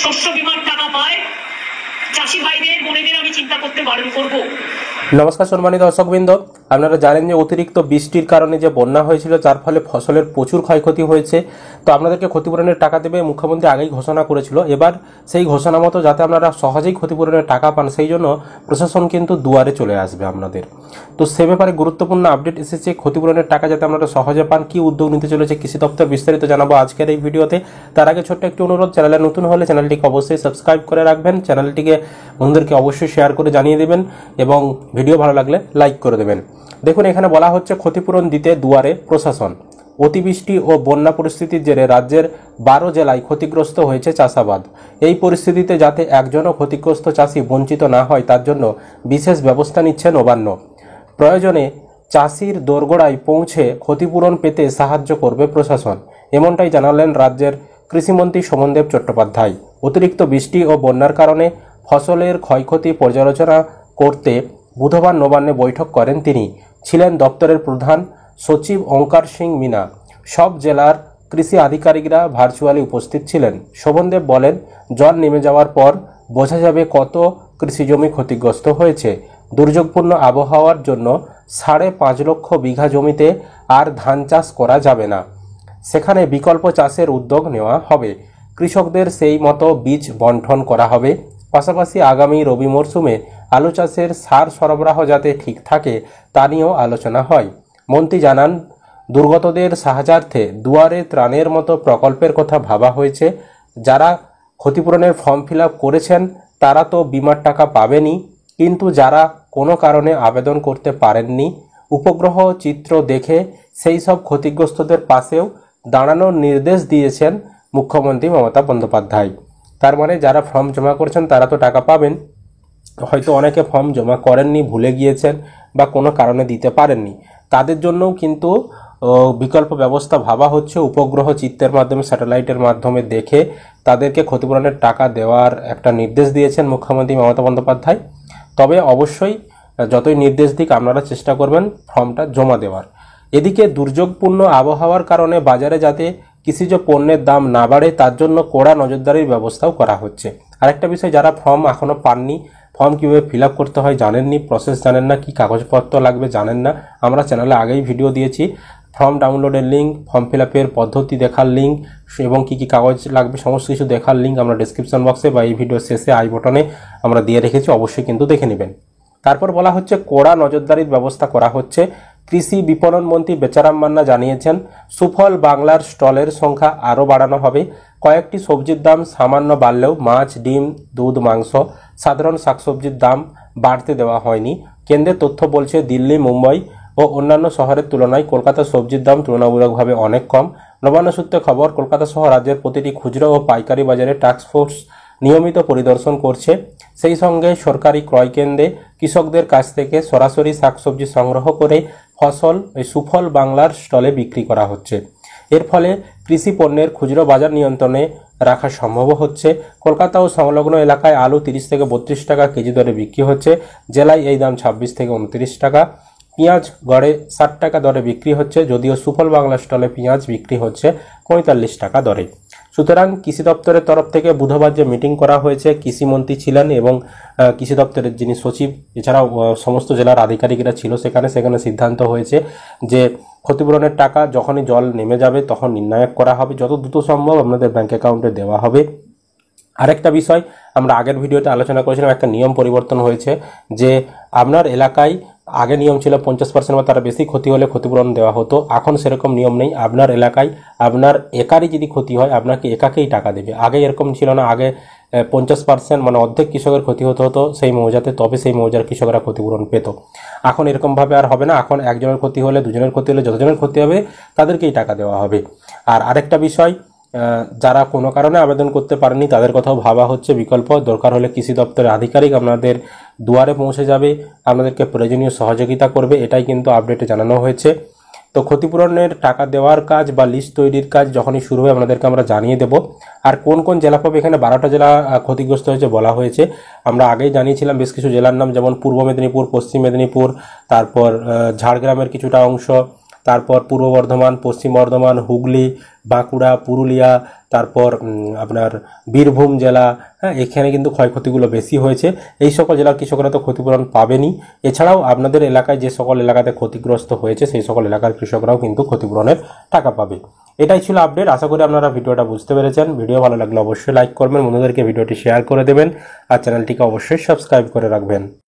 শস্য বীমার টাকা পায় চাষি ভাইদের বোনেদের আমি চিন্তা করতে বারণ করব। নমস্কার সম্মানিত দর্শকবৃন্দ, আপনারা জানেন যে অতিরিক্ত বৃষ্টির কারণে যে বন্যা হয়েছিল, যার ফলে ফসলের প্রচুর ক্ষয়ক্ষতি হয়েছে। তো আপনাদেরকে ক্ষতিপূরণের টাকা দেবে মুখ্যমন্ত্রী আগেই ঘোষণা করেছিল। এবার সেই ঘোষণা মতো যাতে আপনারা সহজেই ক্ষতিপূরণের টাকা পান, সেই জন্য প্রশাসন কিন্তু দুয়ারে চলে আসবে আপনাদের। তো সে ব্যাপারে গুরুত্বপূর্ণ আপডেট এসেছে। ক্ষতিপূরণের টাকা যাতে আপনারা সহজে পান, কি উদ্যোগ নিতে চলেছে কৃষি দপ্তর, বিস্তারিত জানাবো আজকের এই ভিডিওতে। তার আগে ছোট্ট একটি অনুরোধ, চ্যানেলে নতুন হলে চ্যানেলটিকে অবশ্যই সাবস্ক্রাইব করে রাখবেন, চ্যানেলটিকে বন্ধুদেরকে অবশ্যই শেয়ার করে জানিয়ে দেবেন এবং ভিডিও ভালো লাগলে লাইক করে দেবেন। দেখুন, এখানে বলা হচ্ছে ক্ষতিপূরণ দিতে দুয়ারে প্রশাসন। অতিবৃষ্টি ও বন্যা পরিস্থিতির জেরে রাজ্যের 12 জেলায় ক্ষতিগ্রস্ত হয়েছে চাষাবাদ। এই পরিস্থিতিতে যাতে একজনও ক্ষতিগ্রস্ত চাষি বঞ্চিত না হয়, তার জন্য বিশেষ ব্যবস্থা নিচ্ছে নবান্ন। প্রয়োজনে চাষির দোরগোড়ায় পৌঁছে ক্ষতিপূরণ পেতে সাহায্য করবে প্রশাসন, এমনটাই জানালেন রাজ্যের কৃষিমন্ত্রী শোভনদেব চট্টোপাধ্যায়। অতিরিক্ত বৃষ্টি ও বন্যার কারণে ফসলের ক্ষয়ক্ষতি পর্যালোচনা করতে বুধবার নবান্নে বৈঠক করেন তিনি। ছিলেন দপ্তরের প্রধান সচিব ওঙ্কার সিং মিনা। সব জেলার কৃষি আধিকারিকরা ভার্চুয়ালি উপস্থিত ছিলেন। শোভনদেব বলেন, জল নেমে যাওয়ার পর বোঝা যাবে কত কৃষিজমি ক্ষতিগ্রস্ত হয়েছে। দুর্যোগপূর্ণ আবহাওয়ার জন্য 5.5 লক্ষ বিঘা জমিতে আর ধান চাষ করা যাবে না। সেখানে বিকল্প চাষের উদ্যোগ নেওয়া হবে। কৃষকদের সেই মতো বীজ বন্টন করা হবে। পাশাপাশি আগামী রবি মরশুমে আলু চাষের সার সরবরাহ যাতে ঠিক থাকে তা নিয়েও আলোচনা হয়। মন্ত্রী জানান, দুর্গতদের সাহায্যার্থে দুয়ারে ত্রাণের মতো প্রকল্পের কথা ভাবা হয়েছে। যারা ক্ষতিপূরণের ফর্ম ফিল আপ করেছেন তারা তো বিমার টাকা পাবেনই, কিন্তু যারা কোনো কারণে আবেদন করতে পারেননি, উপগ্রহ চিত্র দেখে সেই সব ক্ষতিগ্রস্তদের পাশেও দাঁড়ানোর নির্দেশ দিয়েছেন মুখ্যমন্ত্রী মমতা বন্দ্যোপাধ্যায়। তার মানে যারা ফর্ম জমা করেছেন তারা তো টাকা পাবেন, হয়তো অনেকে ফর্ম জমা করেননি, ভুলে গিয়েছেন বা কোনো কারণে দিতে পারেননি, তাদের জন্যও কিন্তু বিকল্প ব্যবস্থা ভাবা হচ্ছে। উপগ্রহ চিত্রের মাধ্যমে, স্যাটেলাইটের মাধ্যমে দেখে তাদেরকে ক্ষতিপূরণের টাকা দেওয়ার একটা নির্দেশ দিয়েছেন মুখ্যমন্ত্রী মমতা বন্দ্যোপাধ্যায়। তবে অবশ্যই যতই নির্দেশ দিক আপনারা চেষ্টা করবেন ফর্মটা জমা দেওয়ার। এদিকে দুর্যোগপূর্ণ আবহাওয়ার কারণে বাজারে যাতে কৃষিজ পণ্যের দাম না বাড়ে, তার জন্য কড়া নজরদারির ব্যবস্থাও করা হচ্ছে। আরেকটা বিষয়, যারা ফর্ম এখনো পাননি, ফর্ম কীভাবে ফিল আপ করতে হয় জানেননি, প্রসেস জানেন না, কি কাগজপত্র লাগবে জানেন না, আমরা চ্যানেলে আগেই ভিডিও দিয়েছি। ফর্ম ডাউনলোডের লিঙ্ক, ফর্ম ফিল আপের পদ্ধতি দেখার লিঙ্ক এবং কি কি কাগজ লাগবে সমস্ত কিছু দেখার লিঙ্ক আমরা ডিসক্রিপশন বক্সে বা এই ভিডিও শেষে আই বটনে আমরা দিয়ে রেখেছি, অবশ্যই কিন্তু দেখে নেবেন। তারপর বলা হচ্ছে কড়া নজরদারির ব্যবস্থা করা হচ্ছে। কৃষি বিপণন মন্ত্রী বেচারাম মান্না জানিয়েছেন, সুফল বাংলার স্টলের সংখ্যা আরও বাড়ানো হবে। কয়েকটি সবজির দাম সামান্য বাড়লেও মাছ, ডিম, দুধ, মাংস, সাধারণ শাকসবজির দাম বাড়তে দেওয়া হয়নি। কেন্দ্রের তথ্য বলছে, দিল্লি, মুম্বাই ও অন্যান্য শহরের তুলনায় কলকাতার সবজির দাম তুলনামূলকভাবে অনেক কম। নবান্ন সূত্রে খবর, কলকাতা সহ রাজ্যের প্রতিটি খুচরো ও পাইকারি বাজারে টাস্কফোর্স নিয়মিত পরিদর্শন করছে। সেই সঙ্গে সরকারি ক্রয় কেন্দ্রে কৃষকদের কাছ থেকে সরাসরি শাকসবজি সংগ্রহ করে ফসল সুফল বাংলার স্টলে বিক্রি করা হচ্ছে। এর ফলে কৃষি পণ্যের খুচরো বাজার নিয়ন্ত্রণে রাখা সম্ভব হচ্ছে। কলকাতা ও সংলগ্ন এলাকায় আলু 30 থেকে 32 টাকা কেজি দরে বিক্রি হচ্ছে। জেলায় এই দাম 26 থেকে 29 টাকা। পেঁয়াজ গড়ে 60 টাকা দরে বিক্রি হচ্ছে, যদিও সুফল বাংলা স্টলে পেঁয়াজ বিক্রি হচ্ছে 45 টাকা দরে। সুতরাং কৃষি দপ্তরের তরফ থেকে বুধবার যে মিটিং করা হয়েছে, কৃষিমন্ত্রী ছিলেন এবং কৃষি দপ্তরের যিনি সচিব, এছাড়াও সমস্ত জেলার আধিকারিকরা ছিল সেখানে সিদ্ধান্ত হয়েছে যে ক্ষতিপূরণের টাকা যখনই জল নেমে যাবে তখন নির্ণায়ক করা হবে, যত দ্রুত সম্ভব আপনাদের ব্যাংক অ্যাকাউন্টে দেওয়া হবে। আরেকটা বিষয়, আমরা আগের ভিডিওতে আলোচনা করেছিলাম, একটা নিয়ম পরিবর্তন হয়েছে যে আপনার এলাকায় আগে নিয়ম ছিল 50% বা তার বেশি ক্ষতি হলে ক্ষতিপূরণ দেওয়া হতো। এখন সেরকম নিয়ম নেই। আপনার এলাকায় আপনার একারই যদি ক্ষতি হয় আপনাকে একাকেই টাকা দেবে। আগে এরকম ছিল না, আগে 50% মানে অর্ধেক কৃষকের ক্ষতি হতো সেই মৌজাতে, তবে সেই মৌজার কৃষকরা ক্ষতিপূরণ পেত। এখন এরকমভাবে আর হবে না। এখন একজনের ক্ষতি হলে, দুজনের ক্ষতি হলে, যতজনের ক্ষতি হবে তাদেরকেই টাকা দেওয়া হবে। আর আরেকটা বিষয়, যারা কোনো কারণে আবেদন করতে পারেনি তাদের কথাও ভাবা হচ্ছে বিকল্প। দরকার হলে কৃষি দপ্তরের আধিকারিক আপনাদের দুয়ারে পৌঁছে যাবে, আপনাদেরকে প্রয়োজনীয় সহযোগিতা করবে, এটাই কিন্তু আপডেটে জানানো হয়েছে। তো ক্ষতিপূরণের টাকা দেওয়ার কাজ বা লিস্ট তৈরির কাজ যখনই শুরু হবে আপনাদেরকে আমরা জানিয়ে দেব। আর কোন কোন জেলা পাবে, এখানে 12টা জেলা ক্ষতিগ্রস্ত হয়েছে বলা হয়েছে। আমরা আগেই জানিয়েছিলাম বেশ কিছু জেলার নাম, যেমন পূর্ব মেদিনীপুর, পশ্চিম মেদিনীপুর, তারপর ঝাড়গ্রামের কিছুটা অংশ, তারপর পূর্ব বর্ধমান, পশ্চিম বর্ধমান, হুগলি, বাঁকুড়া, পুরুলিয়া, তারপর আপনার বীরভূম জেলা, হ্যাঁ, এখানে কিন্তু ক্ষয়ক্ষতিগুলো বেশি হয়েছে। এই সকল জেলার কৃষকরা তো ক্ষতিপূরণ পাবেনই। এছাড়াও আপনাদের এলাকায় যে সকল এলাকাতে ক্ষতিগ্রস্ত হয়েছে সেই সকল এলাকার কৃষকরাও কিন্তু ক্ষতিপূরণের টাকা পাবে। এটাই ছিল আপডেট। আশা করি আপনারা ভিডিওটা বুঝতে পেরেছেন। ভিডিও ভালো লাগলে অবশ্যই লাইক করবেন, বন্ধুদেরকে ভিডিওটি শেয়ার করে দেবেন আর চ্যানেলটিকে অবশ্যই সাবস্ক্রাইব করে রাখবেন।